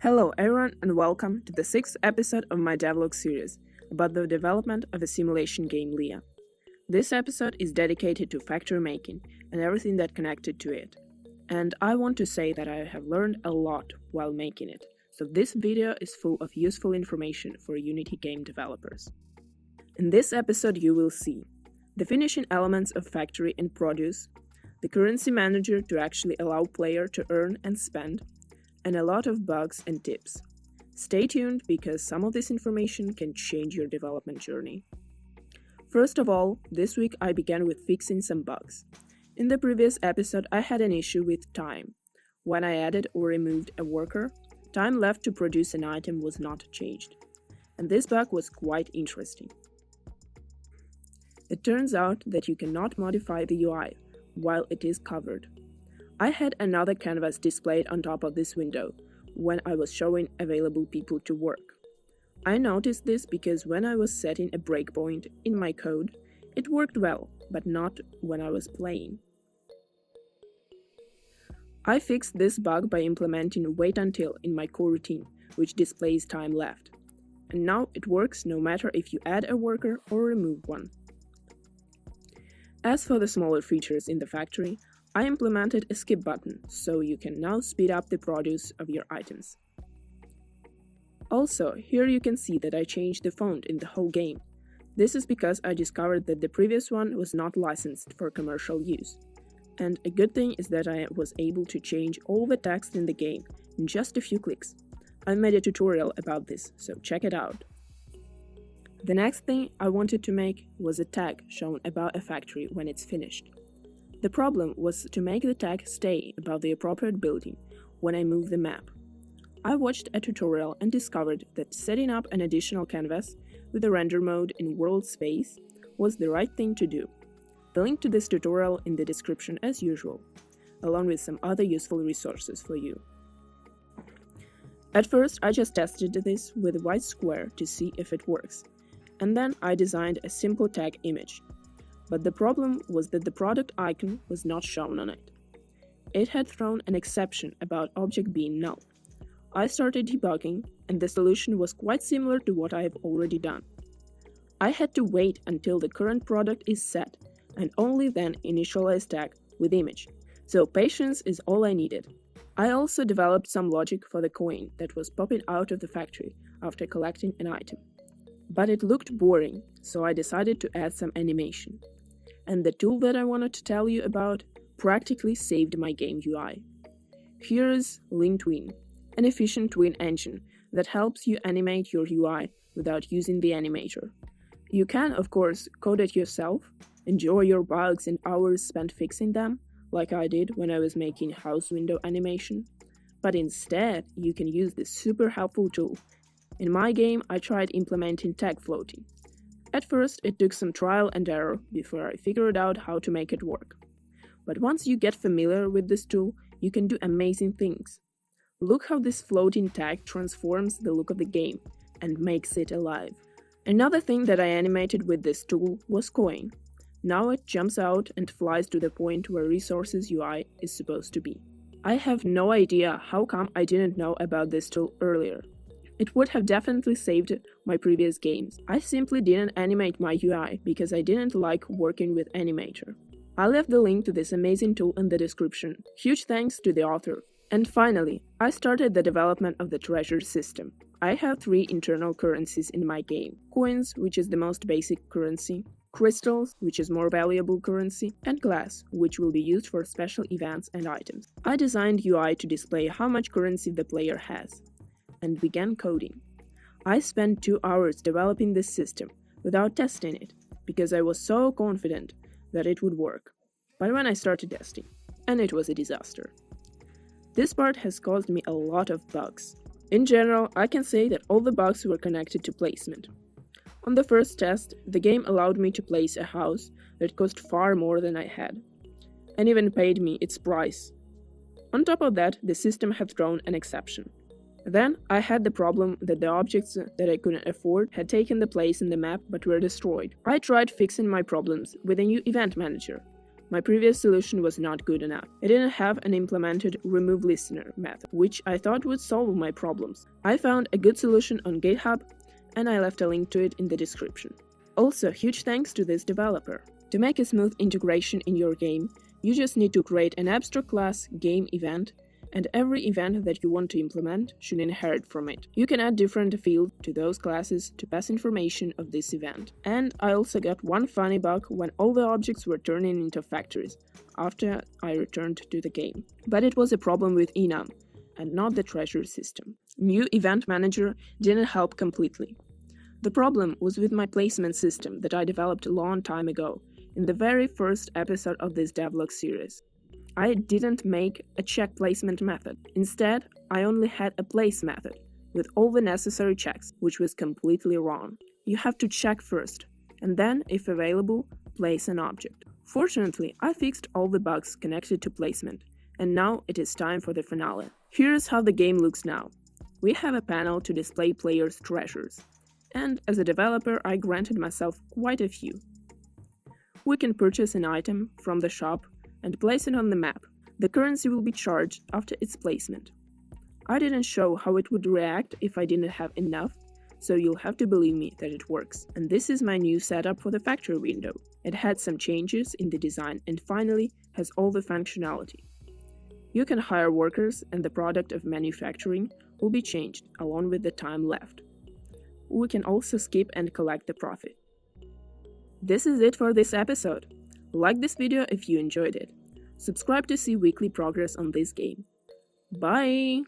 Hello everyone and welcome to the 6th episode of my devlog series about the development of a simulation game Leah. This episode is dedicated to factory making and everything that connected to it. And I want to say that I have learned a lot while making it, so this video is full of useful information for Unity game developers. In this episode you will see the finishing elements of factory and produce, the currency manager to actually allow player to earn and spend, and a lot of bugs and tips. Stay tuned because some of this information can change your development journey. First of all, this week I began with fixing some bugs. In the previous episode I had an issue with time. When I added or removed a worker, time left to produce an item was not changed. And this bug was quite interesting. It turns out that you cannot modify the UI while it is covered. I had another canvas displayed on top of this window when I was showing available people to work. I noticed this because when I was setting a breakpoint in my code, it worked well, but not when I was playing. I fixed this bug by implementing wait until in my coroutine, which displays time left. And now it works no matter if you add a worker or remove one. As for the smaller features in the factory, I implemented a skip button, so you can now speed up the produce of your items. Also, here you can see that I changed the font in the whole game. This is because I discovered that the previous one was not licensed for commercial use. And a good thing is that I was able to change all the text in the game in just a few clicks. I made a tutorial about this, so check it out. The next thing I wanted to make was a tag shown about a factory when it's finished. The problem was to make the tag stay above the appropriate building when I move the map. I watched a tutorial and discovered that setting up an additional canvas with a render mode in world space was the right thing to do. The link to this tutorial in the description as usual, along with some other useful resources for you. At first I just tested this with a white square to see if it works, and then I designed a simple tag image. But the problem was that the product icon was not shown on it. It had thrown an exception about object being null. I started debugging, and the solution was quite similar to what I have already done. I had to wait until the current product is set, and only then initialize tag with image, so patience is all I needed. I also developed some logic for the coin that was popping out of the factory after collecting an item. But it looked boring, so I decided to add some animation. And the tool that I wanted to tell you about practically saved my game UI. Here is LeanTween, an efficient tween engine that helps you animate your UI without using the animator. You can, of course, code it yourself, enjoy your bugs and hours spent fixing them, like I did when I was making house window animation, but instead you can use this super helpful tool. In my game, I tried implementing tag floating. At first, it took some trial and error before I figured out how to make it work. But once you get familiar with this tool, you can do amazing things. Look how this floating tag transforms the look of the game and makes it alive. Another thing that I animated with this tool was coin. Now it jumps out and flies to the point where resources UI is supposed to be. I have no idea how come I didn't know about this tool earlier. It would have definitely saved my previous games. I simply didn't animate my UI because I didn't like working with Animator. I left the link to this amazing tool in the description. Huge thanks to the author. And finally, I started the development of the treasure system. I have 3 internal currencies in my game. Coins, which is the most basic currency, crystals, which is more valuable currency, and glass, which will be used for special events and items. I designed UI to display how much currency the player has, and began coding. I spent 2 hours developing this system without testing it, because I was so confident that it would work. But when I started testing, and it was a disaster. This part has caused me a lot of bugs. In general, I can say that all the bugs were connected to placement. On the first test, the game allowed me to place a house that cost far more than I had, and even paid me its price. On top of that, the system had thrown an exception. Then I had the problem that the objects that I couldn't afford had taken the place in the map but were destroyed. I tried fixing my problems with a new event manager, My previous solution was not good enough. It didn't have an implemented remove listener method, which I thought would solve my problems. I found a good solution on GitHub, and I left a link to it in the description. Also, huge thanks to this developer. To make a smooth integration in your game, you just need to create an abstract class game event, and every event that you want to implement should inherit from it. You can add different fields to those classes to pass information of this event. And I also got one funny bug when all the objects were turning into factories after I returned to the game. But it was a problem with enum, and not the treasure system. New event manager didn't help completely. The problem was with my placement system that I developed a long time ago, in the very first episode of this devlog series. I didn't make a check placement method. Instead, I only had a place method, with all the necessary checks, which was completely wrong. You have to check first, and then, if available, place an object. Fortunately, I fixed all the bugs connected to placement, and now it is time for the finale. Here's how the game looks now. We have a panel to display players' treasures, and as a developer, I granted myself quite a few. We can purchase an item from the shop and place it on the map. The currency will be charged after its placement. I didn't show how it would react if I didn't have enough, so you'll have to believe me that it works. And this is my new setup for the factory window. It had some changes in the design and finally has all the functionality. You can hire workers and the product of manufacturing will be changed along with the time left. We can also skip and collect the profit. This is it for this episode. Like this video if you enjoyed it. Subscribe to see weekly progress on this game. Bye!